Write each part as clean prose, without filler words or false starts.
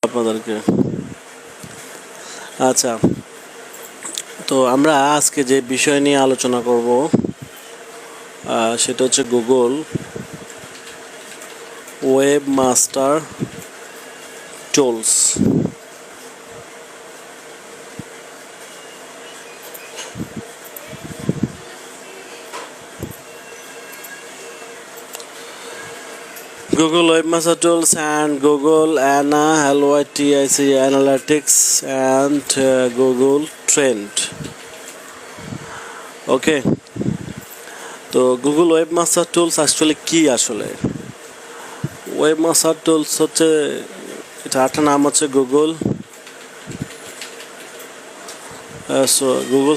আপনাদেরকে। আচ্ছা, তো আমরা আজকে যে বিষয় নিয়ে আলোচনা করব সেটা হচ্ছে Google web master tools. Google Webmaster Tools and Google Analytics and Google Trend. ওকে, তো Google Webmaster Tools অ্যাকচুয়ালি কি? আসলে Webmaster Tools হচ্ছে, এটা একটা নাম হচ্ছে গুগল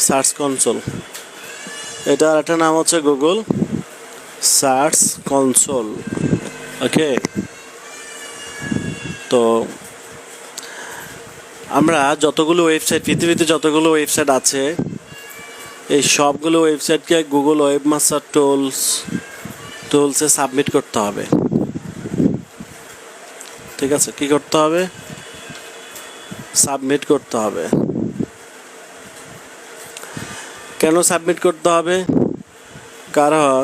সার্চ কনসোল। এটার একটা নাম হচ্ছে গুগল সার্চ কনসোল। ওকে, তো আমরা যতগুলো ওয়েবসাইট, পৃথিবীতে যতগুলো ওয়েবসাইট আছে, এই সবগুলো ওয়েবসাইটকে গুগল ওয়েবমাস্টার টুলসে সাবমিট করতে হবে। ঠিক আছে, কি করতে হবে? সাবমিট করতে হবে। কেন সাবমিট করতে হবে? কারণ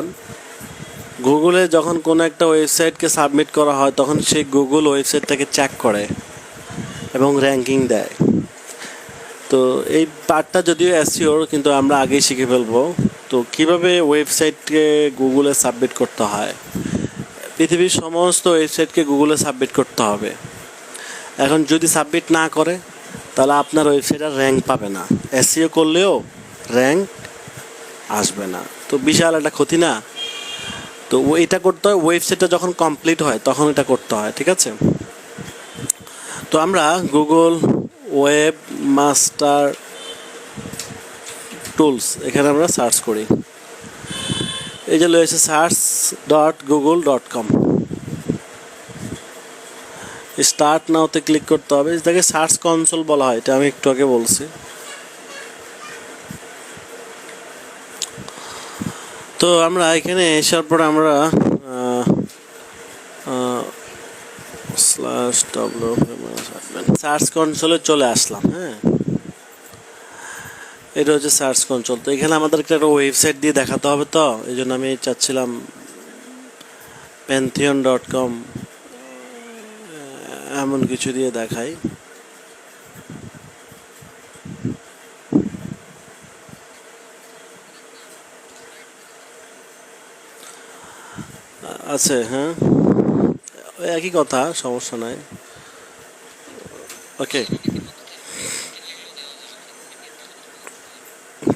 গুগলে যখন কোনো একটা ওয়েবসাইটকে সাবমিট করা হয়, তখন সেই গুগল ওয়েবসাইটটাকে চেক করে এবং র্যাঙ্কিং দেয়। তো এই পার্টটা যদিও এসইওর, কিন্তু আমরা আগেই শিখে ফেলবো। তো কিভাবে ওয়েবসাইটকে গুগলে সাবমিট করতে হয়। পৃথিবীর সমস্ত ওয়েবসাইটকে গুগলে সাবমিট করতে হবে। এখন যদি সাবমিট না করে, তাহলে আপনার ওয়েবসাইটের র্যাঙ্ক পাবে না, এসইও করলেও র্যাঙ্ক আসবে না। তো বিশাল একটা ক্ষতি না? তো এটা করতে হয় ওয়েবসাইটটা যখন কমপ্লিট হয়, তখন এটা করতে হয়। ঠিক আছে, তো আমরা গুগল ওয়েব মাস্টার টুলস এখানে আমরা সার্চ করি। এই যে রয়েছে search.google.com। স্টার্ট নাওতে ক্লিক করতে হবে। এটাকে সার্চ কনসোল বলা হয়, এটা আমি একটু আগে বলছি। তো আমরা এখানে আসার পর আমরা সার্চ কনসোলে চলে আসলাম। হ্যাঁ, এটা হচ্ছে সার্চ কনসোল। তো এখানে আমাদেরকে একটা ওয়েবসাইট দিয়ে দেখাতে হবে, তো এই জন্য আমি চাচ্ছিলাম pantheon.com এমন কিছু দিয়ে দেখাই। আছে, হ্যাঁ, একই কথা, সমস্যা নাই। ওকে,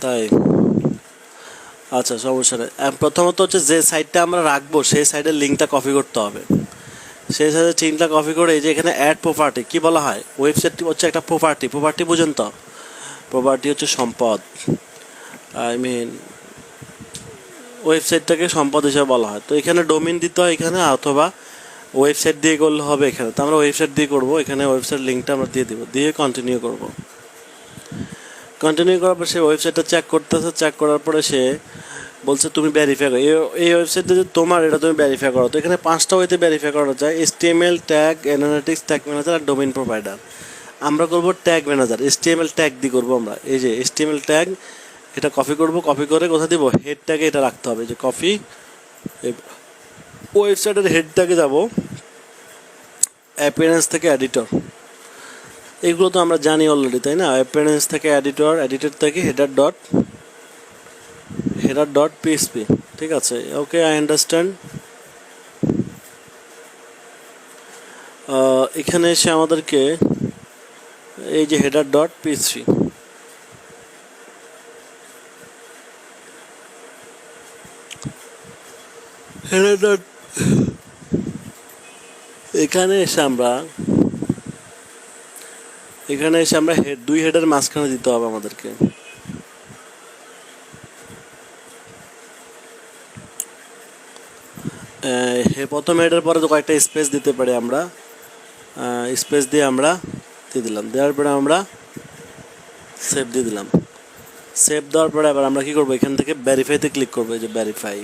তাই আচ্ছা, সমস্যা নেই। প্রথমত হচ্ছে যে সাইটটা আমরা রাখবো, সেই সাইটের লিঙ্কটা কপি করতে হবে। সেই সাইটের লিঙ্কটা কপি করে এই যে এখানে অ্যাড প্রপার্টি, কি বলা হয়? ওয়েবসাইটটি হচ্ছে একটা প্রপার্টি বুঝেন তো? প্রপার্টি হচ্ছে সম্পদ। ওয়েবসাইটটাকে সম্পদ হিসেবে বলা হয়। তো এখানে ডোমেইন দিতে হয় এখানে, অথবা ওয়েবসাইট দিয়ে করলে হবে এখানে। তো আমরা ওয়েবসাইট দিয়ে করবো। এখানে ওয়েবসাইট লিঙ্কটা আমরা দিয়ে দিব, দিয়ে কন্টিনিউ করব। কন্টিনিউ করার পর সে ওয়েবসাইটটা চেক করতেছে। চেক করার পরে সে বলছে তুমি ভেরিফাই করো এই ওয়েবসাইটটা যে তোমার, এটা তুমি ভেরিফাই করো। তো এখানে 5টা ওয়েতে ভেরিফাই করা যায়: HTML tag, analytics, tag manager আর ডোমেইন প্রোভাইডার। আমরা করব ট্যাগ ম্যানেজার, HTML ট্যাগ দিয়ে করবো আমরা। এই যে HTML ট্যাগ, এটা কপি করব। কপি করে কোথায় দিব? হেড ট্যাগে এটা রাখতে হবে। যে কপি, ওয়েবসাইটের হেড ট্যাগে যাব, অ্যাপিয়ারেন্স থেকে এডিটর। এগুলো তো আমরা জানি অলরেডি, তাই না? অ্যাপিয়ারেন্স থেকে এডিটর, এডিটর থেকে হেডার ডট পিএসপি। ঠিক আছে, ওকে, আই আন্ডারস্ট্যান্ড। এখানে এসে আমাদেরকে এই যে হেডার ডট পিএসপি, এখানে এসে আমরা দুই হেডের মাঝখানে দিতে হবে আমাদেরকে। প্রথম হেডের পরে তো কয়েকটা স্পেস দিতে পারি আমরা। স্পেস দিয়ে আমরা দিয়ে দিলাম। দেওয়ার পরে আমরা সেভ দিয়ে দিলাম। সেভ দেওয়ার পরে আবার আমরা কী করবো? এখান থেকে ভেরিফাইতে ক্লিক করবো। এই যে ভেরিফাই,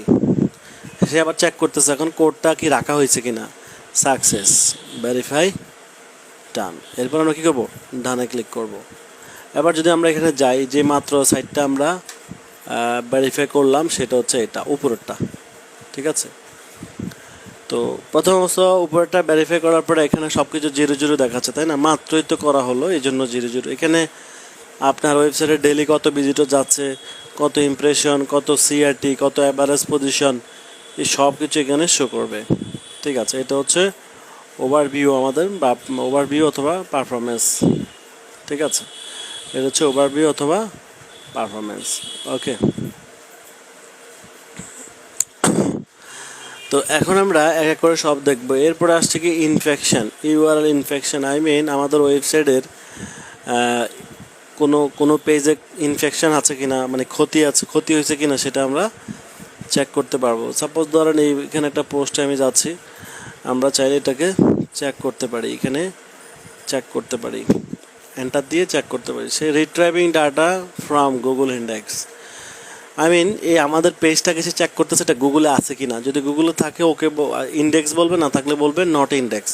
সে আবার চেক করতেছে এখন কোডটা কি রাখা হয়েছে কিনা। সাকসেস, ভেরিফাই ডান। এরপর আমরা কী করবো, ডানে ক্লিক করব। এবার যদি আমরা এখানে যাই, যে মাত্র সাইটটা আমরা ভেরিফাই করলাম সেটা হচ্ছে এটা উপরেরটা, ঠিক আছে। তো প্রথম অবস্থা উপরেরটা ভেরিফাই করার পরে এখানে সব কিছু 0 দেখাচ্ছে, তাই না? মাত্রই তো করা হলো, এই জন্য 0। এখানে আপনার ওয়েবসাইটে ডেইলি কত ভিজিটর যাচ্ছে, কত ইমপ্রেশন, কত সিআরটি, কত অ্যাভারেজ পজিশন, এই সব কিছু এখানে শো করবে, ঠিক আছে। এটা হচ্ছে ওভারভিউ আমাদের, বা ওভারভিউ অথবা পারফরমেন্স, ঠিক আছে। এটা হচ্ছে ওভারভিউ অথবা পারফরমেন্স, ওকে। তো এখন আমরা এক এক করে সব দেখবো। এরপরে আসছে কি infection, URL infection. I mean আমাদের ওয়েবসাইটের কোনো পেজে ইনফেকশন আছে কিনা, মানে ক্ষতি হয়েছে কিনা সেটা আমরা চেক করতে পারবো। সাপোজ ধরেন এখানে একটা পোস্টে আমি যাচ্ছি, আমরা চাইলে এটাকে চেক করতে পারি, এখানে চেক করতে পারি, এন্টার দিয়ে চেক করতে পারি। সে retrieving data from Google index. I mean এই আমাদের পেজটাকে সে চেক করতেছে এটা গুগলে আছে কিনা। যদি গুগলে থাকে ওকে ইন্ডেক্স বলবে, না থাকলে বলবে নট ইন্ডেক্স,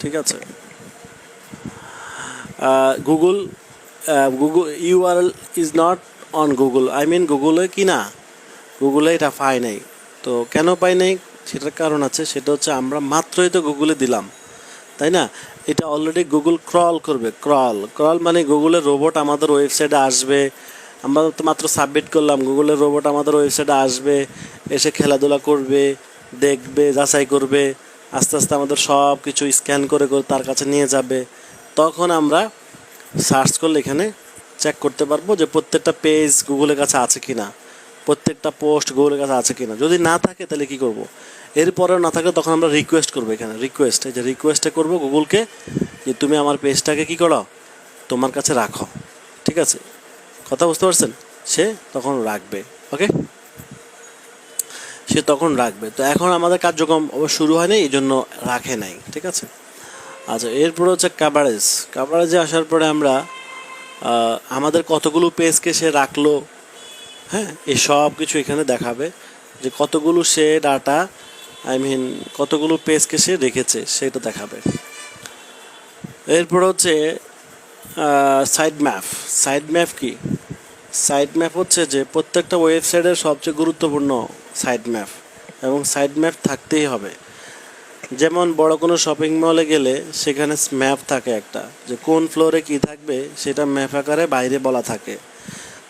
ঠিক আছে। Google URL is not on Google, I mean গুগলে কি না, গুগলে এটা পাই নাই। তো কেন পাই নাই সেটার কারণ আছে, সেটা হচ্ছে আমরা মাত্রই তো গুগলে দিলাম, তাই না? এটা অলরেডি গুগল ক্রল করবে। ক্রল মানে গুগলের রোবট আমাদের ওয়েবসাইটে আসবে, আমরা তো মাত্র সাবমিট করলাম, গুগলের রোবট আমাদের ওয়েবসাইটে আসবে, এসে খেলাধুলা করবে, দেখবে, যাচাই করবে, আস্তে আস্তে আমাদের সব কিছু স্ক্যান করে তার কাছে নিয়ে যাবে। তখন আমরা সার্চ করলে এখানে চেক করতে পারবো যে প্রত্যেকটা পেজ গুগলের কাছে আছে কিনা, প্রত্যেকটা পোস্ট গুগলের কাছে আছে কিনা। যদি না থাকে তাহলে কি করব, এরপরেও না থাকলে তখন আমরা রিকোয়েস্ট করবো। এখানে রিকোয়েস্ট, এই যে রিকোয়েস্টে করবো গুগলকে যে তুমি আমার পেজটাকে কি করো, তোমার কাছে রাখো, ঠিক আছে। কথা বুঝতে পারছেন? সে তখন রাখবে, ওকে, সে তখন রাখবে। তো এখন আমাদের কার্যক্রম শুরু হয়নি, এই জন্য রাখে নাই, ঠিক আছে। আচ্ছা, এরপরে হচ্ছে কাভারেজে আসার পরে আমরা আমাদের কতগুলো পেজকে সে রাখলো, হ্যাঁ, এই সব কিছু এখানে দেখাবে যে কতগুলো সে ডাটা, আই মিন কতগুলো পেজকে সে রেখেছে সেটা দেখাবে। এরপর হচ্ছে সাইড ম্যাপ কি? সাইড ম্যাপ হচ্ছে যে প্রত্যেকটা ওয়েবসাইটের সবচেয়ে গুরুত্বপূর্ণ সাইড ম্যাপ, এবং সাইড ম্যাপ থাকতেই হবে। যেমন বড় কোনো শপিং মলে গেলে সেখানে ম্যাপ থাকে একটা, যে কোন ফ্লোরে কি থাকবে সেটা ম্যাপ আকারে বাইরে বলা থাকে।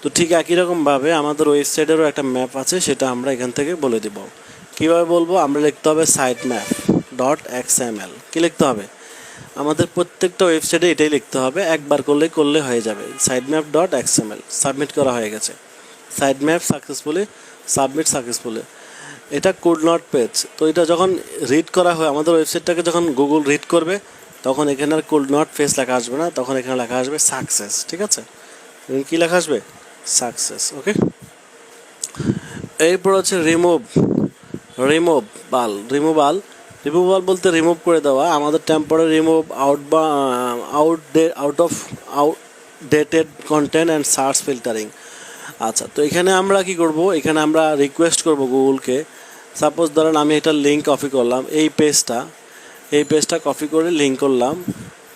তো ঠিক একই রকমভাবে আমাদের ওয়েবসাইটেরও একটা ম্যাপ আছে, সেটা আমরা এখান থেকে বলে দিব। কীভাবে বলবো? আমরা লিখতে হবে সাইট ম্যাপ .xml। কী লিখতে হবে? আমাদের প্রত্যেকটা ওয়েবসাইটে এটাই লিখতে হবে, একবার করলে হয়ে যাবে। সাইট ম্যাপ .xml সাবমিট করা হয়ে গেছে। Sitemap successfully. এটা কুড নট পেজ। তো এটা যখন রিড করা হয়, আমাদের ওয়েবসাইটটাকে যখন গুগল রিড করবে, তখন এখানে আর কুড নট পেজ লেখা আসবে না, তখন এখানে লেখা আসবে সাকসেস, ঠিক আছে। কী লেখা আসবে? সাকসেস, ওকে। এরপর হচ্ছে রিমুভাল বলতে রিমুভ করে দেওয়া। আমাদের temporary remove outdated content and search filtering. আচ্ছা, তো এখানে আমরা কি করব? এখানে আমরা রিকোয়েস্ট করব গুগলকে। সাপোজ ধরেন আমি একটা লিঙ্ক কপি করলাম, এই পেজটা কপি করে লিঙ্ক করলাম,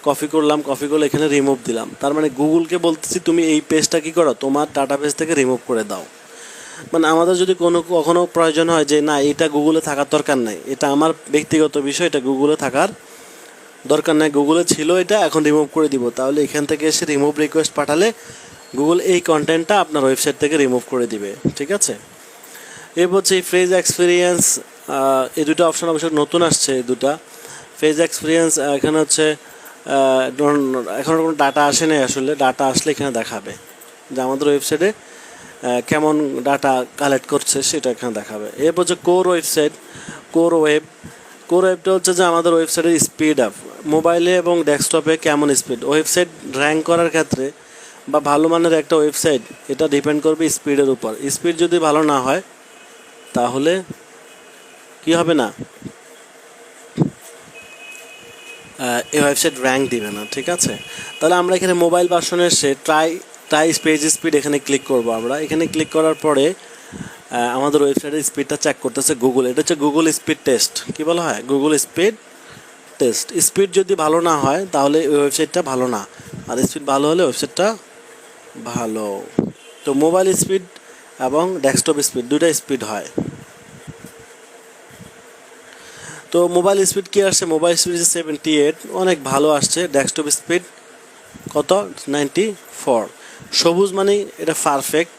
কপি করলে এখানে রিমুভ দিলাম। তার মানে গুগলকে বলতেছি তুমি এই পেজটা কি করো, তোমার ডাটাবেস থেকে রিমুভ করে দাও। মানে আমাদের যদি কখনো প্রয়োজন হয় যে না এটা গুগলে থাকার দরকার নাই, এটা আমার ব্যক্তিগত বিষয়, এটা গুগলে থাকার দরকার নাই, গুগলে ছিল এটা, এখন রিমুভ করে দিব, তাহলে এখান থেকে এসে রিমুভ রিকোয়েস্ট পাঠালে গুগল এই কন্টেন্টটা আপনার ওয়েবসাইট থেকে রিমুভ করে দিবে, ঠিক আছে। এরপর হচ্ছে ফ্রেজ এক্সপিরিয়েন্স। এই দুটো অপশন অবশ্য নতুন আসছে, এই দুটা ফ্রেজ এক্সপিরিয়েন্স। এখানে হচ্ছে এখন কোনো ডাটা আসে নাই, আসলে ডাটা আসলে এখানে দেখাবে যে আমাদের ওয়েবসাইটে কেমন ডাটা কালেক্ট করছে, সেটা এখানে দেখাবে। এরপর হচ্ছে কোর ওয়েবটা হচ্ছে যে আমাদের ওয়েবসাইটের স্পিড আপ, মোবাইলে এবং ডেস্কটপে কেমন স্পিড। ওয়েবসাইট র্যাঙ্ক করার ক্ষেত্রে বা ভালো মানের একটা ওয়েবসাইট, এটা ডিপেন্ড করবে স্পিডের উপর। স্পিড যদি ভালো না হয় তাহলে কি হবে না, এই ওয়েবসাইট র্যাঙ্ক দিবে না, ঠিক আছে। তাহলে আমরা এখানে মোবাইল ভার্সনে এসে ট্রাই পেজ স্পিড এখানে ক্লিক করব। আমরা এখানে ক্লিক করার পরে আমাদের ওয়েবসাইটের স্পিডটা চেক করতেছে গুগল। এটা হচ্ছে গুগল স্পিড টেস্ট। কি বলা হয়? Google speed test. স্পিড যদি ভালো না হয় তাহলে ওই ওয়েবসাইটটা ভালো না, আর স্পিড ভালো হলে ওয়েবসাইটটা ভালো। তো মোবাইল স্পিড এবং ডেস্কটপ স্পিড দুইটা স্পিড হয়। তো মোবাইল স্পিড কি আসছে, মোবাইল স্পিড 78, অনেক ভালো আসছে। ডেস্কটপ স্পিড কত, 94। সবুজ মানে এটা পারফেক্ট,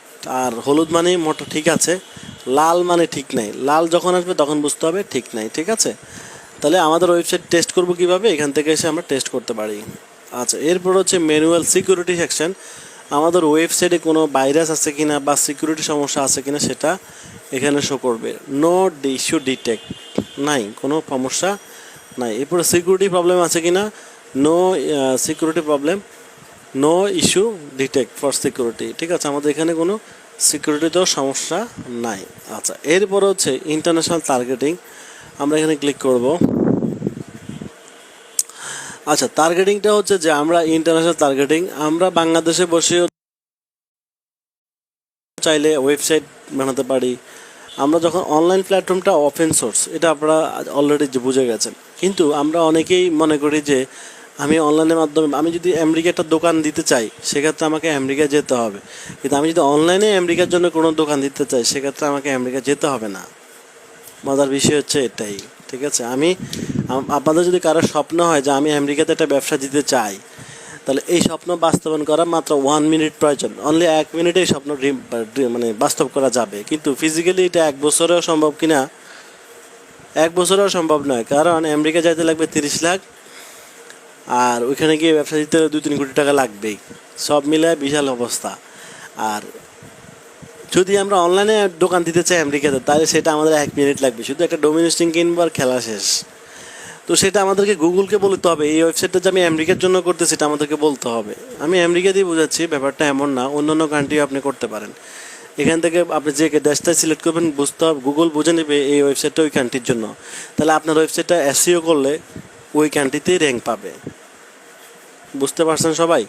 আর হলুদ মানে মোটো ঠিক আছে, লাল মানে ঠিক নাই। লাল যখন আসবে তখন বুঝতে হবে ঠিক নাই, ঠিক আছে। তাহলে আমাদের ওয়েবসাইট টেস্ট করব কিভাবে, এখান থেকে এসে আমরা টেস্ট করতে পারি। আচ্ছা, এরপর হচ্ছে ম্যানুয়াল সিকিউরিটি সেকশন। আমাদের ওয়েবসাইটে কোনো ভাইরাস আছে কিনা বা সিকিউরিটি সমস্যা আছে কিনা সেটা এখানে শো করবে। নো ইস্যু ডিটেক্ট, নাই, কোনো সমস্যা নাই। এরপরে সিকিউরিটি প্রবলেম আছে কিনা, no security problem, no issue detect for security, ঠিক আছে, আমাদের এখানে কোনো সিকিউরিটিতেও সমস্যা নাই। আচ্ছা, এরপর হচ্ছে ইন্টারন্যাশনাল টার্গেটিং, আমরা এখানে ক্লিক করব। আচ্ছা, টার্গেটিংটা হচ্ছে যে আমরা ইন্টারন্যাশনাল টার্গেটিং, আমরা বাংলাদেশে বসেও চাইলে ওয়েবসাইট বানাতে পারি। আমরা যখন অনলাইন প্ল্যাটফর্মটা ওপেন সোর্স, এটা আপনারা অলরেডি বুঝে গেছেন, কিন্তু আমরা অনেকেই মনে করি যে আমি অনলাইনের মাধ্যমে, আমি যদি আমেরিকা একটা দোকান দিতে চাই সেক্ষেত্রে আমাকে আমেরিকা যেতে হবে, কিন্তু আমি যদি অনলাইনে আমেরিকার জন্য কোনো দোকান দিতে চাই সেক্ষেত্রে আমাকে আমেরিকা যেতে হবে না। মজার বিষয় হচ্ছে এটাই, ঠিক আছে। আপনাদের যদি কারোর স্বপ্ন হয় যে আমি আমেরিকাতে একটা ব্যবসা দিতে চাই, তাহলে এই স্বপ্ন বাস্তবায়ন করা মাত্র 1 মিনিট প্রয়োজন। অনলি 1 মিনিটে এই স্বপ্ন মানে বাস্তব করা যাবে, কিন্তু ফিজিক্যালি এটা 1 বছরেও সম্ভব কিনা, 1 বছরেও সম্ভব নয়, কারণ আমেরিকা যাইতে লাগবে 30 লাখ, আর ওইখানে গিয়ে ব্যবসা দিতে 2-3 কোটি টাকা লাগবেই, সব মিলে বিশাল অবস্থা। আর যদি আমরা অনলাইনে দোকান দিতে চাই আমেরিকাতে, তাহলে সেটা আমাদের 1 মিনিট লাগবে, শুধু একটা ডোমিনোস্টিং কিনবো আর খেলা শেষ। তো সেটা আমাদেরকে গুগলকে বলতে হবে, এই ওয়েবসাইটটা যে আমি আমেরিকার জন্য করতে, সেটা আমাদেরকে বলতে হবে। আমি আমেরিকা দিয়ে বোঝাচ্ছি, ব্যাপারটা এমন না, অন্যান্য কান্ট্রি আপনি করতে পারেন। এখান থেকে আপনি যে দেশটা সিলেক্ট করবেন, বুঝতে হবে, গুগল বুঝে নেবে এই ওয়েবসাইটটা ওই কান্ট্রির জন্য, তাহলে আপনার ওয়েবসাইটটা এসইও করলে ওই কান্ট্রিতেই র্যাঙ্ক পাবে। বুঝতে পারছেন সবাই?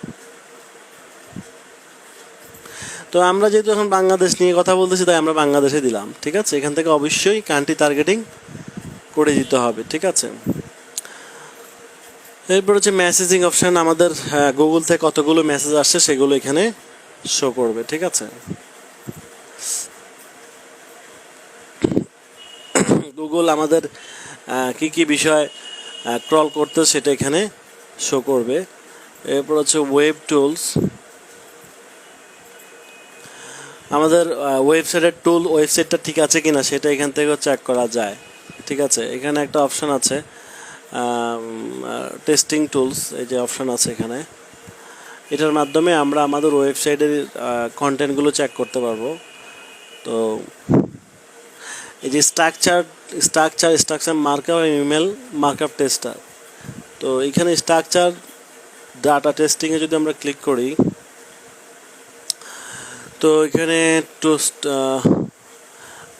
তো আমরা যেহেতু এখন বাংলাদেশ নিয়ে কথা বলতেছি, তাই আমরা বাংলাদেশে দিলাম, ঠিক আছে। এখান থেকে অবশ্যই কান্ট্রি টার্গেটিং করে দিতে হবে, ঠিক আছে। এরপর হচ্ছে মেসেজিং অপশান, আমাদের গুগল থেকে কতগুলো মেসেজ আসছে সেগুলো এখানে শো করবে, ঠিক আছে। গুগল আমাদের কি কি বিষয় ক্রল করতে সেটা এখানে শো করবে। এরপর হচ্ছে ওয়েব টুলস, আমাদের ওয়েবসাইটের টুল, ওয়েবসাইটটা ঠিক আছে কিনা সেটা এখান থেকেও চেক করা যায়, ঠিক আছে। এখানে একটা অপশান আছে টেস্টিং টুলস, এই যে অপশান আছে এখানে, এটার মাধ্যমে আমরা আমাদের ওয়েবসাইটের কন্টেন্টগুলো চেক করতে পারবো। তো এই যে structure markup, email markup tester, তো এখানে স্ট্রাকচার ডাটা টেস্টিংয়ে যদি আমরা ক্লিক করি, তো এখানে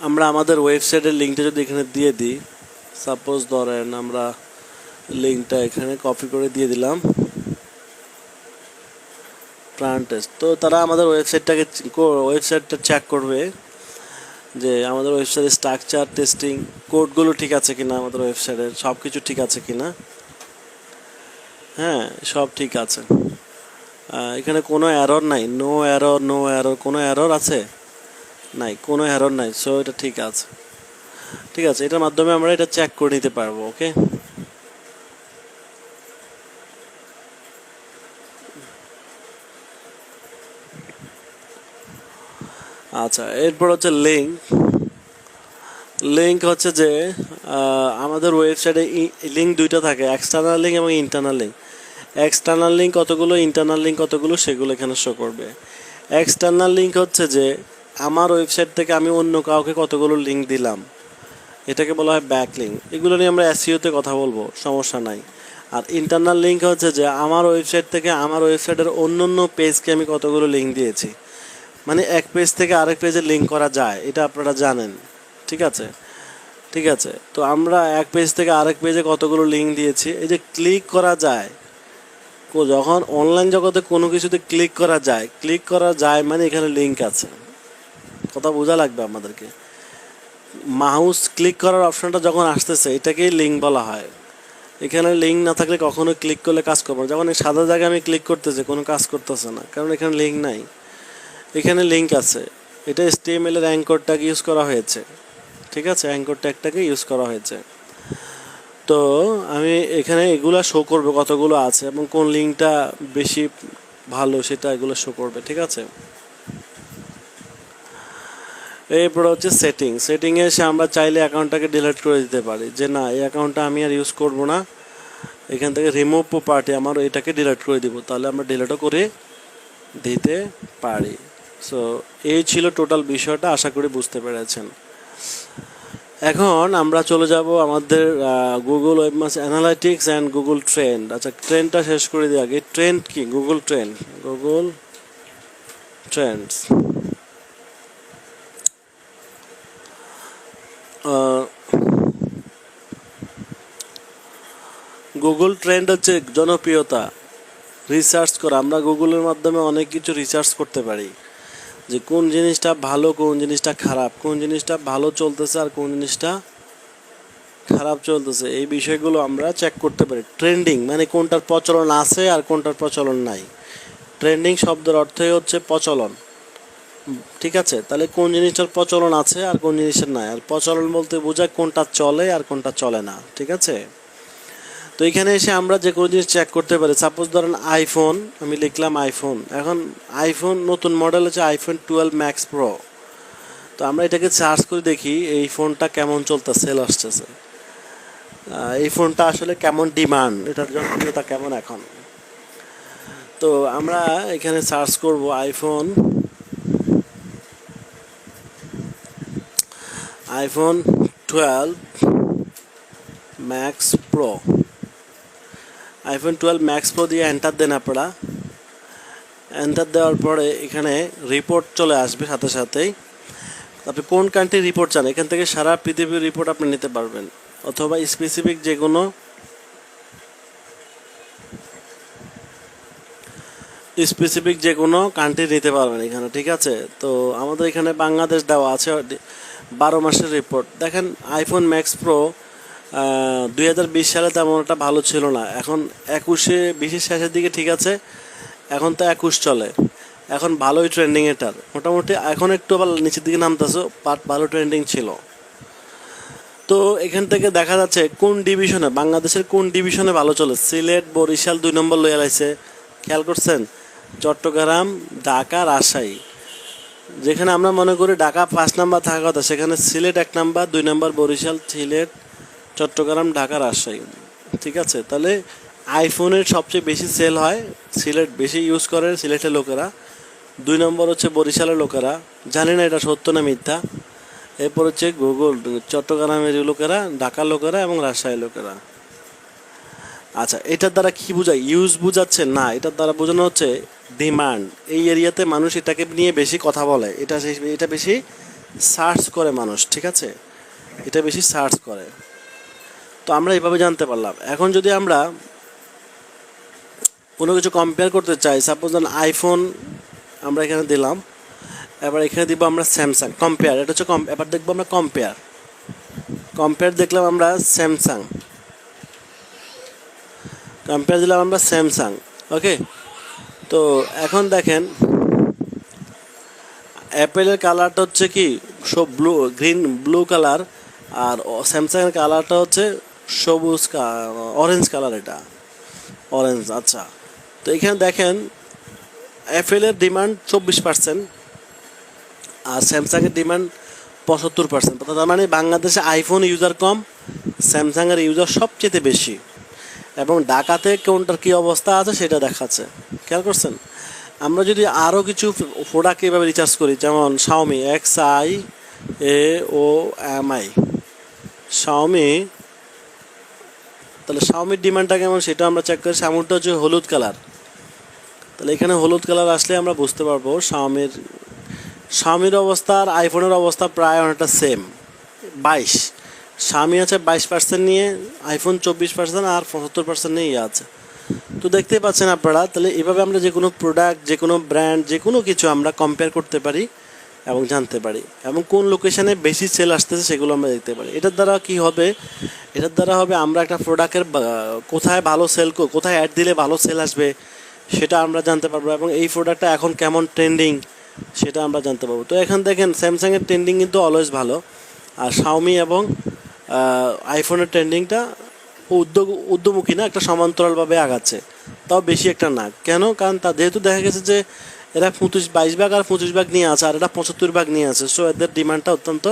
আমরা আমাদের ওয়েবসাইটের লিঙ্কটা যদি এখানে দিয়ে দিই, সাপোজ ধরেন আমরা লিঙ্কটা এখানে কপি করে দিয়ে দিলাম, প্ল্যান টেস্ট, তো তারা আমাদের ওয়েবসাইটটা চেক করবে যে আমাদের ওয়েবসাইটের স্ট্রাকচার টেস্টিং কোডগুলো ঠিক আছে কিনা, আমাদের ওয়েবসাইটের সব কিছু ঠিক আছে কিনা। হ্যাঁ, সব ঠিক আছে, এখানে কোনো এরর নাই, নো এরর, কোনো এরর আছে নাই, কোনো এরর নাই, সো এটা ঠিক আছে, ঠিক আছে। এটার মাধ্যমে আমরা এটা চেক করে নিতে পারবো, ওকে। আচ্ছা, এরপর হচ্ছে লিঙ্ক হচ্ছে যে আমাদের ওয়েবসাইটে লিঙ্ক দুইটা থাকে, এক্সটার্নাল লিঙ্ক এবং ইন্টারনাল লিঙ্ক। এক্সটার্নাল লিঙ্ক কতগুলো, ইন্টারনাল লিঙ্ক কতগুলো, সেগুলো এখানে শো করবে। এক্সটার্নাল লিঙ্ক হচ্ছে যে আমার ওয়েবসাইট থেকে আমি অন্য কাউকে কতগুলো লিঙ্ক দিলাম, এটাকে বলা হয় ব্যাক লিঙ্ক। এগুলো নিয়ে আমরা এসইওতে কথা বলবো, সমস্যা নাই। আর ইন্টারনাল লিঙ্ক হচ্ছে যে আমার ওয়েবসাইট থেকে আমার ওয়েবসাইটের অন্য পেজকে আমি কতগুলো লিঙ্ক দিয়েছি, মানে এক পেজ থেকে আরেক পেজে লিঙ্ক করা যায়, এটা আপনারা জানেন, ঠিক আছে, ঠিক আছে। তো আমরা এক পেজ থেকে আরেক পেজে কতগুলো লিঙ্ক দিয়েছি, এই যে ক্লিক করা যায়, যখন অনলাইন জগতে কোনো কিছুতে ক্লিক করা যায় মানে এখানে লিঙ্ক আছে, কথা বোঝা লাগবে আমাদেরকে। মাউস ক্লিক করার অপশনটা যখন আসতেছে এটাকেই লিঙ্ক বলা হয়। এখানে লিঙ্ক না থাকলে কখনো ক্লিক করলে কাজ করবো না। যেমন এই সাদা জায়গায় আমি ক্লিক করতেছি, কোনো কাজ করতেছে না, কারণ এখানে লিঙ্ক নাই। এখানে লিঙ্ক আছে, এটা HTML এর অ্যাঙ্কর ট্যাগ ইউজ করা হয়েছে, ঠিক আছে, অ্যাঙ্কর ট্যাগটাকে ইউজ করা হয়েছে। তো আমি এখানে এগুলা শো করবে কতগুলো আছে এবং কোন লিঙ্কটা বেশি ভালো সেটা এগুলো শো করবে, ঠিক আছে। এরপর হচ্ছে সেটিংয়ে এসে আমরা চাইলে অ্যাকাউন্টটাকে ডিলিট করে দিতে পারি, যে না এই অ্যাকাউন্টটা আমি আর ইউজ করব না, এখান থেকে রিমুভ প্রপার্টি আমার এটাকে ডিলিট করে দিব, তাহলে আমরা ডিলিটও করে দিতে পারি। সো এই ছিল টোটাল বিষয়টা, আশা করি বুঝতে পেরেছেন। এখন আমরা চলে যাব আমাদের Google webmaster analytics and Google trend. আচ্ছা, ট্রেন্ডটা শেষ করে দিই আগে। ট্রেন্ড কি? Google Trends. গুগল ট্রেন্ড হচ্ছে জনপ্রিয়তা, রিসার্চ করা। আমরা গুগলের মাধ্যমে অনেক কিছু রিসার্চ করতে পারি, যে কোন জিনিসটা ভালো, কোন জিনিসটা খারাপ, কোন জিনিসটা ভালো চলতেছে আর কোন জিনিসটা খারাপ চলতেছে, এই বিষয়গুলো আমরা চেক করতে পারি। ট্রেন্ডিং মানে কোনটার প্রচলন আছে আর কোনটার প্রচলন নাই। ট্রেন্ডিং শব্দের অর্থই হচ্ছে প্রচলন, ঠিক আছে। তাহলে কোন জিনিসটার প্রচলন আছে আর কোন জিনিসের নাই, আর প্রচলন বলতে বোঝায় কোনটা চলে আর কোনটা চলে না, ঠিক আছে। তো এখানে এসে আমরা যে কোনো জিনিস চেক করতে পারি। সাপোজ ধরেন আইফোন, আমি লিখলাম আইফোন, এখন আইফোন নতুন মডেল হচ্ছে আইফোন 12 ম্যাক্স প্রো। তো আমরা এটাকে সার্চ করে দেখি এই ফোনটা কেমন চলতেছে, সেল আসতেছে, এই ফোনটা আসলে কেমন ডিমান্ড, এটার জনপ্রিয়তা কেমন এখন। তো আমরা এখানে সার্চ করব iPhone 12 max pro. IPhone 12 max pro দিয়ে এন্টার দেন আপনারা। এন্টার দেওয়ার পরে এখানে রিপোর্ট চলে আসবে সাথে সাথেই। আপনি কোন কান্ট্রির রিপোর্ট চান, এখান থেকে সারা পৃথিবীর রিপোর্ট আপনি নিতে পারবেন, অথবা স্পেসিফিক যে কোনো কান্ট্রি নিতে পারবেন এখানে, ঠিক আছে। তো আমাদের এখানে বাংলাদেশ দেওয়া আছে 12 মাসের রিপোর্ট। দেখেন আইফোন ম্যাক্স প্রো 2020 সালে তেমন একটা ভালো ছিল না, এখন 20 শেষের দিকে ঠিক আছে, এখন তো 21 চলে, এখন ভালোই ট্রেন্ডিং এটার, মোটামুটি এখন একটু আবার নিচের দিকে নামতেছে, বাট ভালো ট্রেন্ডিং ছিল। তো এখান থেকে দেখা যাচ্ছে কোন ডিভিশনে, বাংলাদেশের কোন ডিভিশনে ভালো চলে। সিলেট, বরিশাল 2 নম্বর লয়ে আইছে, খেয়াল করছেন। চট্টগ্রাম, ঢাকা, রাজশাহী, যেখানে আমরা মনে করি ঢাকা 5 নাম্বার থাকার কথা, সেখানে সিলেট 1 নাম্বার, 2 নাম্বার বরিশাল, সিলেট, চট্টগ্রাম, ঢাকা, রাজশাহী, ঠিক আছে। তাহলে আইফোনের সবচেয়ে বেশি সেল হয়, সিলেট বেশি ইউজ করে সিলেটের লোকেরা, 2 নম্বর হচ্ছে বরিশালের লোকেরা, জানি না এটা সত্য না মিথ্যা। এরপর হচ্ছে গুগল চট্টগ্রামের লোকেরা, ঢাকার লোকেরা এবং রাজশাহীর লোকেরা। আচ্ছা, এটার দ্বারা কি বোঝায়? ইউজ বোঝাচ্ছে না, এটার দ্বারা বোঝানো হচ্ছে ডিমান্ড। এই এরিয়াতে মানুষ এটাকে নিয়ে বেশি কথা বলে, এটা বেশি সার্চ করে মানুষ, ঠিক আছে, এটা বেশি সার্চ করে। তো আমরা এইভাবে জানতে পারলাম। এখন যদি আমরা কোনো কিছু কম্পেয়ার করতে চাই, সাপোজ আইফোন আমরা এখানে দিলাম, এবার এখানে দিব আমরা স্যামসাং, কম্পেয়ার, এটা হচ্ছে এবার দেখবো আমরা কম্পেয়ার দেখলাম আমরা স্যামসাং, কম্পেয়ার দিলাম আমরা স্যামসাং, ওকে। তো এখন দেখেন অ্যাপেলের কালারটা হচ্ছে কি সব ব্লু কালার, আর স্যামসাংয়ের কালারটা হচ্ছে সবুজ অরেঞ্জ কালার, এটা অরেঞ্জ। আচ্ছা, তো এখানে দেখেন অ্যাপেলের ডিমান্ড 24% আর স্যামসাংয়ের ডিমান্ড 75%। তার মানে বাংলাদেশে আইফোন ইউজার কম, স্যামসাংয়ের ইউজার সবচেয়ে বেশি, এবং ঢাকাতে কোনটার কী অবস্থা আছে সেটা দেখাচ্ছে, খেয়াল করছেন। আমরা যদি আরও কিছু প্রোডাক্ট এভাবে রিচার্জ করি, যেমন শাওমি XIAOMI শাওমি, তাহলে শাওমির ডিমান্ডটা কেমন সেটা আমরা চেক করি। শাওমিটা হচ্ছে হলুদ কালার, তাহলে এখানে হলুদ কালার আসলে আমরা বুঝতে পারবো শাওমির অবস্থা আর আইফোনের অবস্থা প্রায় অনেকটা সেম। 22 শাওমি আছে 22% নিয়ে, আইফোন 24% আর 75% নিয়ে আছে। তো দেখতেই পাচ্ছেন আপনারা। তাহলে এভাবে আমরা যে কোনো প্রোডাক্ট, যে কোনো ব্র্যান্ড, যে কোনো কিছু আমরা কম্পেয়ার করতে পারি এবং জানতে পারি, এবং কোন লোকেশনে বেশি সেল আসতেছে সেগুলো আমরা দেখতে পারি। এটার দ্বারা কি হবে, এটার দ্বারা হবে আমরা একটা প্রোডাক্টের কোথায় ভালো সেল, কোথায় অ্যাড দিলে ভালো সেল আসবে সেটা আমরা জানতে পারবো, এবং এই প্রোডাক্টটা এখন কেমন ট্রেন্ডিং সেটা আমরা জানতে পারবো। তো এখন দেখেন স্যামসাংয়ের ট্রেন্ডিং কিন্তু অলওয়েজ ভালো, আর শাওমি এবং আইফোনের ট্রেন্ডিংটা উদ্যমুখী না, একটা সমান্তরালভাবে আগাচ্ছে, তাও বেশি একটা না। কেন? কারণ যেহেতু দেখা গেছে যে এরা 22 ভাগ আর 25 ভাগ নিয়ে আছে, আর এরা 75 ভাগ নিয়ে আছে, সো এদের ডিমান্ডটা অত্যন্ত,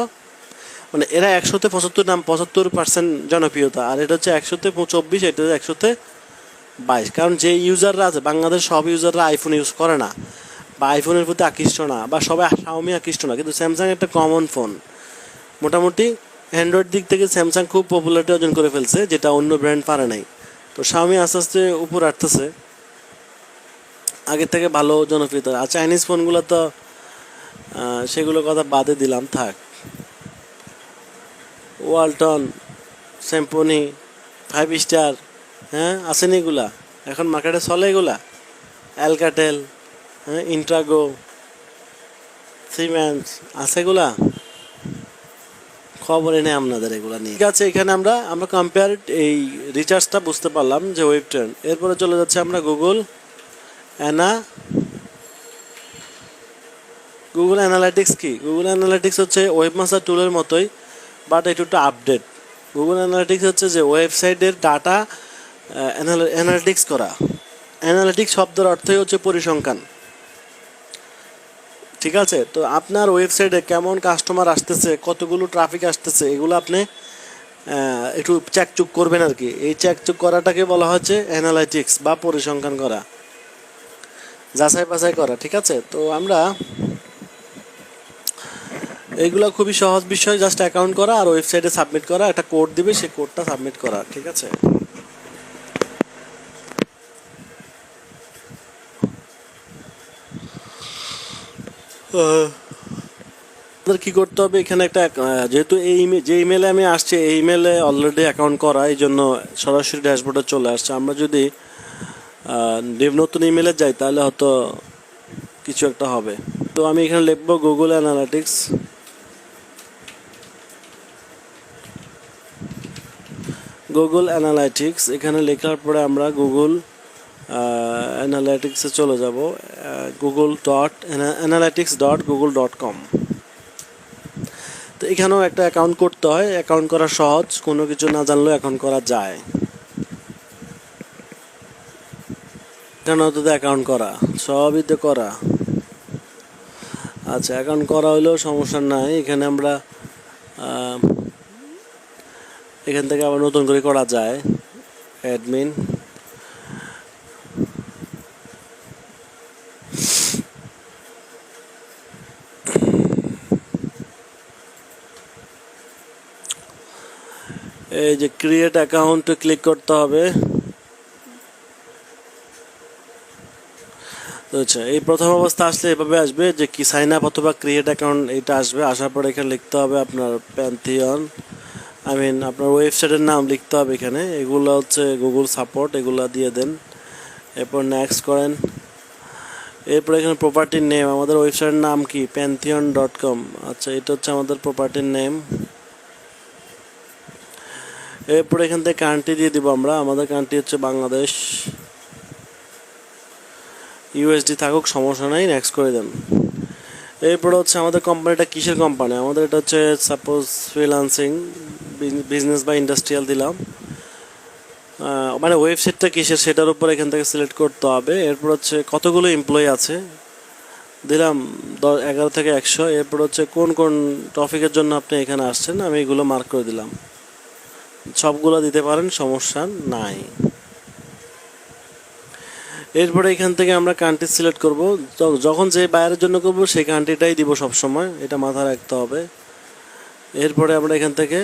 মানে এরা 100-তে 75% জনপ্রিয়তা, আর এটা হচ্ছে 100-তে 24, এটা 100-তে 22। কারণ যে ইউজাররা আছে, বাংলাদেশ সব ইউজাররা আইফোন ইউজ করে না, বা আইফোনের প্রতি আকৃষ্ট না, বা সবাই শাওমি আকৃষ্ট না, কিন্তু স্যামসাং একটা কমন ফোন। মোটামুটি অ্যান্ড্রয়েড দিক থেকে স্যামসাং খুব পপুলারিটি অর্জন করে ফেলছে, যেটা অন্য ব্র্যান্ড পারে নাই। তো শাওমি আস্তে আস্তে উপর আসতেছে, আগের থেকে ভালো জনপ্রিয়তা। আর চাইনিজ ফোনগুলো তো সেগুলো কথা বাদে দিলাম, থাক। ওয়ালটন, স্যামসং, 5 স্টার, হ্যাঁ আসেনি এগুলা, এখন মার্কেটে চলে এগুলা। অ্যালকাটেল, হ্যাঁ, ইন্ট্রাগো, সিমেন্স, আছে এগুলা? খবরই নেই আপনাদের এগুলা নিয়ে। ঠিক আছে, এখানে আমরা কম্পেয়ার এই রিচার্জটা বুঝতে পারলাম যে ওয়েব ট্রেন্ড। এরপরে চলে যাচ্ছে আমরা গুগল অ্যানালাইটিক্স। কি গুগল অ্যানালাইটিক্স হচ্ছে ওয়েবমাস্টার টুলের মতোই, বাট একটু আপডেট। গুগল অ্যানালাইটিক্স হচ্ছে যে ওয়েবসাইটের ডাটা অ্যানালিটিক্স করা। অ্যানালিটিক্স শব্দের অর্থই হচ্ছে পরিসংখ্যান, ঠিক আছে? তো আপনার ওয়েবসাইটে কেমন কাস্টমার আসতেছে, কতগুলো ট্রাফিক আসতেছে, এগুলো আপনি একটু চেকচুক করবেন আর কি। এই চেকচুক করাটাকে বলা হচ্ছে অ্যানালাইটিক্স বা পরিসংখ্যান করা, যাচাই বাছাই করা, ঠিক আছে? তো আমরা এইগুলো খুবই সহজ বিষয়, জাস্ট অ্যাকাউন্ট করা আর ওয়েবসাইটে সাবমিট করা, একটা কোড দিবে, সেই কোডটা সাবমিট করা, ঠিক আছে? আমাদের কী করতে হবে এখানে, একটা যেহেতু এই যে ইমেলে আমি আসছি, এই ইমেলে অলরেডি অ্যাকাউন্ট করা, এই জন্য সরাসরি ড্যাশবোর্ডে চলে আসছে। আমরা যদি নতুন ইমেলে যাই তাহলে হয়তো কিছু একটা হবে। তো আমি এখানে লিখবো গুগল অ্যানালিটিক্স। এখানে লেখার পরে আমরা গুগল অ্যানালিটিক্সে চলে যাব, google.analytics.google.com। তো এখানেও একটা অ্যাকাউন্ট করতে হয়, অ্যাকাউন্ট করা সহজ, কোনো কিছু না জানলেও অ্যাকাউন্ট করা যায়। এখানেও তো অ্যাকাউন্ট করা, সবই তো করা। আচ্ছা, অ্যাকাউন্ট করা হলেও সমস্যা নাই, এখানে আমরা এখান থেকে আবার নতুন করে করা যায়। অ্যাডমিন, এই যে ক্রিয়েট অ্যাকাউন্টে ক্লিক করতে হবে। আচ্ছা, এই প্রথম অবস্থা আসলে এভাবে আসবে যে কি সাইন আপ অথবা ক্রিয়েট অ্যাকাউন্ট, এটা আসবে। আসার পরে এখানে লিখতে হবে আপনার প্যান্থিয়ন, আপনার ওয়েবসাইটের নাম লিখতে হবে এখানে। এগুলো হচ্ছে গুগল সাপোর্ট, এগুলো দিয়ে দেন। এরপর নেক্সট করেন। এরপর এখানে প্রপার্টির নেম, আমাদের ওয়েবসাইটের নাম কি pantheon.com। আচ্ছা, এটা হচ্ছে আমাদের প্রপার্টির নেম। এরপর এখান থেকে কান্ট্রি দিয়ে দিব আমরা, আমাদের কান্ট্রি হচ্ছে বাংলাদেশ। ইউএসডি থাকুক, সমস্যা নাই, নেক্সট করে দেন। এরপর হচ্ছে আমাদের কোম্পানিটা কিসের কোম্পানি, আমাদের এটা হচ্ছে সাপোজ ফ্রিল্যান্সিং বিজনেস বা ইন্ডাস্ট্রিয়াল দিলাম। মানে ওয়েবসাইটটা কিসের সেটার উপর এখান থেকে সিলেক্ট করতে হবে। এরপর হচ্ছে কতগুলো এমপ্লয়ি আছে দিলাম, 11 থেকে 100। এরপর হচ্ছে কোন কোন টপিকের জন্য আপনি এখানে আসছেন, আমি এগুলো মার্ক করে দিলাম। সবগুলো দিতে পারেন, সমস্যা নাই। এরপরে এখান থেকে আমরা কান্ট্রি সিলেক্ট করব, যখন যে বাইরের জন্য করব সেই কান্ট্রিটাই দিব সবসময়, এটা মাথায় রাখতে হবে। এরপরে আমরা এখান থেকে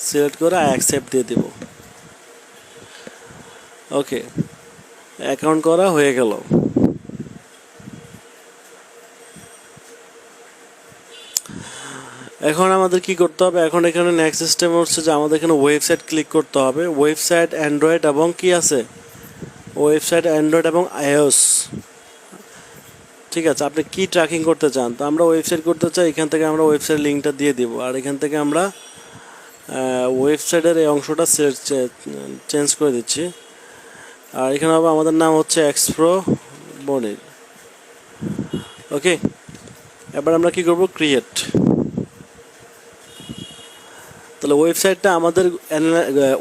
সিলেক্ট করে অ্যাকসেপ্ট দিয়ে দিব। ওকে, অ্যাকাউন্ট করা হয়ে গেল। এখন আমাদের কি করতে হবে, এখন এখানে নেক্সট সিস্টেম হচ্ছে যে আমাদের এখানে ওয়েবসাইট ক্লিক করতে হবে। ওয়েবসাইট অ্যান্ড্রয়েড এবং কি আছে, ওয়েবসাইট অ্যান্ড্রয়েড এবং iOS। ঠিক আছে, আপনি কি ট্র্যাকিং করতে চান? তো আমরা ওয়েবসাইট করতে চাই, এখান থেকে আমরা ওয়েবসাইট লিঙ্কটা দিয়ে দিব, আর এখান থেকে আমরা ওয়েবসাইটের এই অংশটা চেঞ্জ করে দিচ্ছি। আর এখানে হবে আমাদের নাম হচ্ছে এক্সপ্রো বনির। ওকে, এবার আমরা কি করব, ক্রিয়েট। তাহলে ওয়েবসাইটটা আমাদের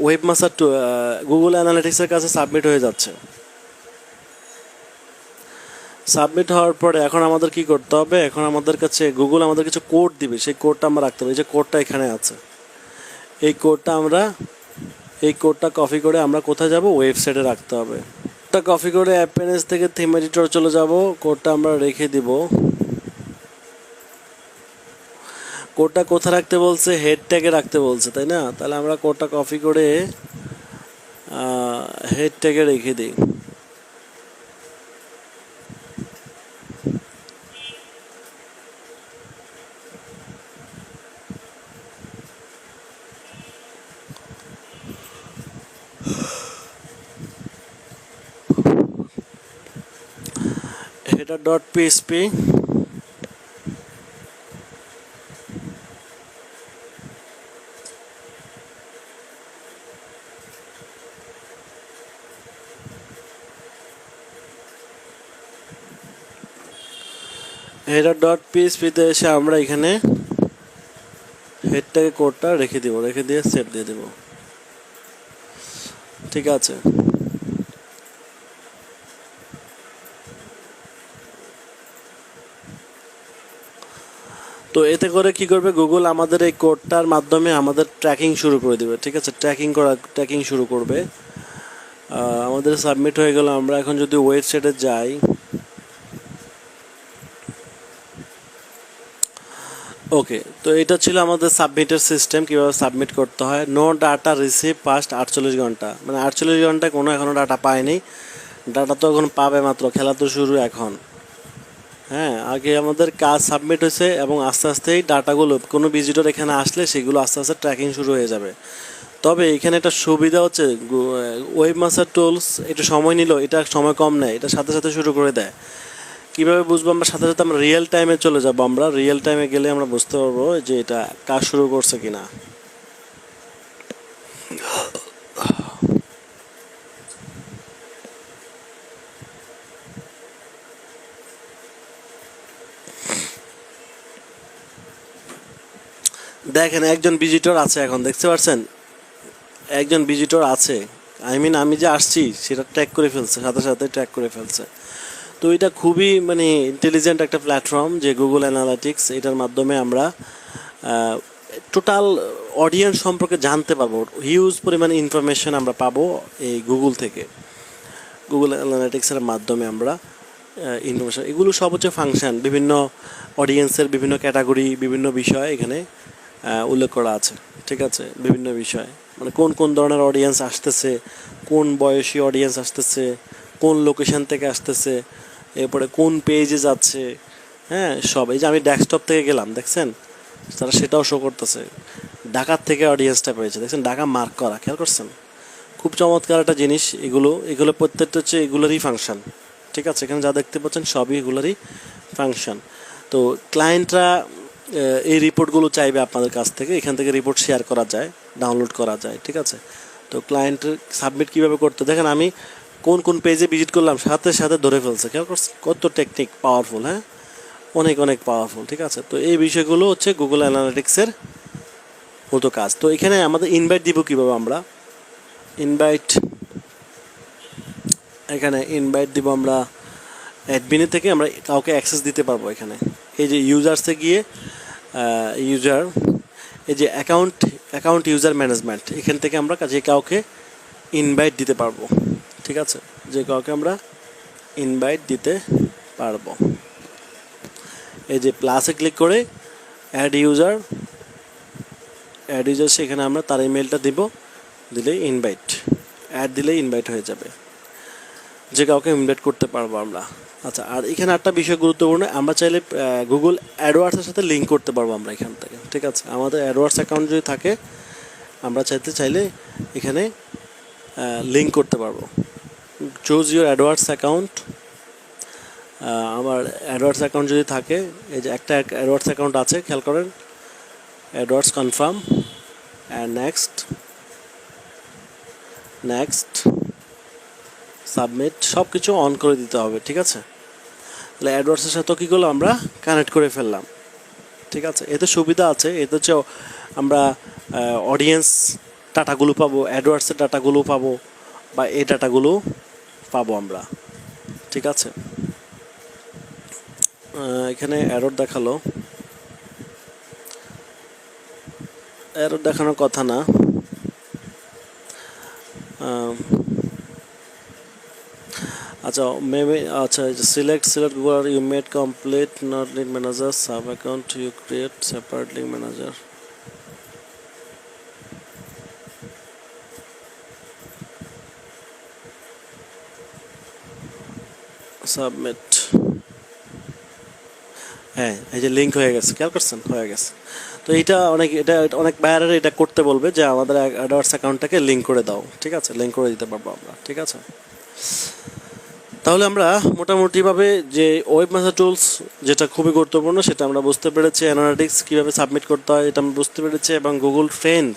ওয়েবমাস্টার গুগল অ্যানালিটিক্সের কাছে সাবমিট হয়ে যাচ্ছে। সাবমিট হওয়ার পরে এখন আমাদের কি করতে হবে, এখন আমাদের কাছে গুগল আমাদের কিছু কোড দিবে, সেই কোডটা আমরা রাখতে হবে। এই যে কোডটা এখানে আছে, এই কোডটা কপি করে আমরা কোথায় যাব, ওয়েবসাইটে রাখতে হবে। কোডটা কপি করে অ্যাপেন্স থেকে থিম এডিটর চলে যাব, কোডটা আমরা রেখে দিব। কোডটা কোথায় রাখতে বলছে, হেড ট্যাগে রাখতে বলছে, তাই না? তাহলে আমরা কোডটা কপি করে হেড ট্যাগে রেখে দিই। header.php header.php-তে এসে আমরা এখানে হেডটাকে কোডটা রেখে দিব, রেখে দিয়ে সেভ দিয়ে দেব। ঠিক আছে, তো এতে করে কি করবে, গুগল আমাদের এই কোডটার মাধ্যমে আমাদের ট্র্যাকিং শুরু করে দেবে। ঠিক আছে, ট্র্যাকিং শুরু করবে। আমাদের সাবমিট হয়ে গেল। আমরা এখন যদি ওয়েবসাইটে যাই, ওকে, তো এটা ছিল আমাদের সাবমিটের সিস্টেম, কীভাবে সাবমিট করতে হয়। নো ডাটা রিসিভ পাস্ট 48 ঘন্টা, মানে 48 ঘন্টায় কোনো এখনও ডাটা পায়নি। ডাটা তো এখন পাবে মাত্র, খেলা তো শুরু এখন। হ্যাঁ, আগে আমাদের কাজ সাবমিট হয়েছে এবং আস্তে আস্তেই ডাটাগুলো, কোনো ভিজিটর এখানে আসলে সেগুলো আস্তে আস্তে ট্র্যাকিং শুরু হয়ে যাবে। তবে এখানে একটা সুবিধা হচ্ছে, ওয়েবমাস্টার টুলস একটু সময় নিল, এটা সময় কম নেয়, এটা সাথে সাথে শুরু করে দেয়। কীভাবে বুঝবো আমরা? সাথে সাথে আমরা রিয়েল টাইমে চলে যাব। আমরা রিয়েল টাইমে গেলে আমরা বুঝতে পারবো যে এটা কাজ শুরু করছে কিনা। দেখেন, একজন ভিজিটর আছে, এখন দেখতে পাচ্ছেন একজন ভিজিটর আছে। আমি যে আসছি সেটা ট্র্যাক করে ফেলছে, সাথে সাথে ট্র্যাক করে ফেলছে। তো এটা খুবই মানে ইন্টেলিজেন্ট একটা প্ল্যাটফর্ম যে গুগল অ্যানালিটিক্স, এটার মাধ্যমে আমরা টোটাল অডিয়েন্স সম্পর্কে জানতে পারবো। হিউজ পরিমাণে ইনফরমেশন আমরা পাবো এই গুগল থেকে। গুগল অ্যানালিটিক্সের মাধ্যমে আমরা ইনফরমেশন, এগুলো সব হচ্ছে ফাংশন, বিভিন্ন অডিয়েন্সের বিভিন্ন ক্যাটাগরি, বিভিন্ন বিষয় এখানে উল্লেখ করা আছে। ঠিক আছে, বিভিন্ন বিষয়, মানে কোন কোন ধরনের অডিয়েন্স আসতেছে, কোন বয়সী অডিয়েন্স আসতেছে, কোন লোকেশন থেকে আসতেছে, এরপরে কোন পেজে যাচ্ছে। হ্যাঁ, সব। এই যে আমি ডেস্কটপ থেকে গেলাম, দেখছেন তারা সেটাও শো করতেছে। ঢাকার থেকে অডিয়েন্সটা পেয়েছে, দেখছেন ঢাকা মার্ক করা, খেয়াল করছেন? খুব চমৎকার একটা জিনিস। এগুলো প্রত্যেকটা হচ্ছে এগুলোরই ফাংশন। ঠিক আছে, এখানে যা দেখতে পাচ্ছেন সবই এগুলোরই ফাংশন। তো ক্লায়েন্টরা এই রিপোর্টগুলো চাইবে আপনাদের কাছ থেকে, এখান থেকে রিপোর্ট শেয়ার করা যায়, ডাউনলোড করা যায়। ঠিক আছে, তো ক্লায়েন্টের সাবমিট কীভাবে করতে, দেখেন আমি কোন কোন পেজে ভিজিট করলাম সাথে সাথে ধরে ফেলছে, খেয়াল করছেন? কত টেকনিক পাওয়ারফুল, হ্যাঁ, অনেক অনেক পাওয়ারফুল। ঠিক আছে, তো এই বিষয়গুলো হচ্ছে গুগল অ্যানালিটিক্সের মতো কাজ। তো এখানে আমাদের ইনভাইট দিব কীভাবে, আমরা এখানে ইনভাইট দিব আমরা অ্যাডমিনে থেকে, আমরা কাউকে অ্যাক্সেস দিতে পারবো। এখানে এই যে ইউজার্সে গিয়ে ইউজার, এই যে অ্যাকাউন্ট ইউজার ম্যানেজমেন্ট, এখান থেকে আমরা যে কাউকে ইনভাইট দিতে পারবো। ঠিক আছে, যে কাউকে আমরা ইনভাইট দিতে পারবো। এই যে প্লাসে ক্লিক করে অ্যাড ইউজার, সেখানে আমরা তার ইমেলটা দিব, দিলেই ইনভাইট, অ্যাড দিলেই ইনভাইট হয়ে যাবে, যে কাউকে ইনভাইট করতে পারবো আমরা। আচ্ছা, আর এখানে একটা বিষয় গুরুত্বপূর্ণ, আমরা চাইলে গুগল অ্যাডওয়ার্ডসের সাথে লিঙ্ক করতে পারবো আমরা এখান থেকে। ঠিক আছে, আমাদের অ্যাডওয়ার্ডস অ্যাকাউন্ট যদি থাকে, আমরা চাইলে এখানে লিঙ্ক করতে পারবো। চুজ ইউর অ্যাডওয়ার্ডস অ্যাকাউন্ট, আমার অ্যাডওয়ার্ডস অ্যাকাউন্ট যদি থাকে, এই যে একটা অ্যাডওয়ার্ডস অ্যাকাউন্ট আছে, খেয়াল করেন, AdWords confirm and next submit, সব কিছু অন করে দিতে হবে। ঠিক আছে, তাহলে অ্যাডওয়ার্ডসের সাথেও কী করলাম, আমরা কানেক্ট করে ফেললাম। ঠিক আছে, এতে সুবিধা আছে, এতে হচ্ছে আমরা অডিয়েন্স ডাটাগুলো পাবো, অ্যাডওয়ার্ডসের ডাটাগুলো পাবো, বা এই ডাটাগুলো পাবো আমরা। ঠিক আছে, এখানে এরর দেখালো, এরর দেখানোর কথা না। আচ্ছা আচ্ছা, select Google, you made complete, not link manager, sub account you create separate link manager. Submit, হ্যাঁ এই যে লিঙ্ক হয়ে গেছে, খেয়াল করছেন, হয়ে গেছে। তো এটা অনেক বায়ারের এটা করতে বলবে যে আমাদের অ্যাডওয়ার্ডস অ্যাকাউন্টটাকে লিঙ্ক করে দাও। ঠিক আছে, লিঙ্ক করে দিতে পারবো আমরা। ঠিক আছে, তাহলে আমরা মোটামুটিভাবে যে ওয়েব মেসেজ টুলস যেটা খুবই গুরুত্বপূর্ণ সেটা আমরা বুঝতে পেরেছি, অ্যানালিটিক্স কীভাবে সাবমিট করতে হয় এটা আমরা বুঝতে পেরেছি, এবং গুগল ট্রেন্ড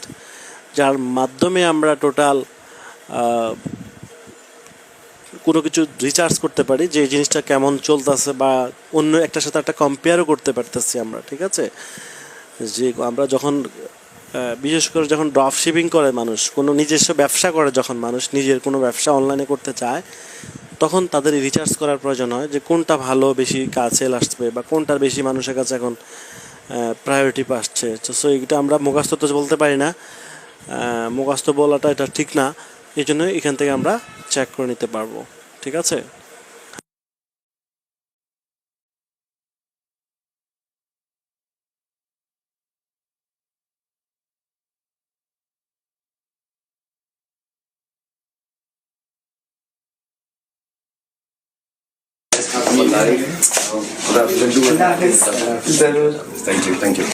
যার মাধ্যমে আমরা টোটাল কোনো কিছু রিচার্জ করতে পারি, যে জিনিসটা কেমন চলতেছে বা অন্য একটার সাথে একটা কম্পেয়ারও করতে পারতেছি আমরা। ঠিক আছে, যে আমরা যখন বিশেষ করে যখন ড্রপ শিপিং করে মানুষ, কোনো নিজস্ব ব্যবসা করে, যখন মানুষ নিজের কোনো ব্যবসা অনলাইনে করতে চায়, তখন তাদের রিচার্জ করার প্রয়োজন হয় যে কোনটা ভালো, বেশি সেল আসবে, বা কোনটার বেশি মানুষের কাছে এখন প্রায়োরিটি পাচ্ছে। তো সো এইটা আমরা মুখস্থ তো বলতে পারি না, মুখস্থ বলাটা এটা ঠিক না, এই জন্য এখান থেকে আমরা চেক করে নিতে পারবো। ঠিক আছে, Thank you.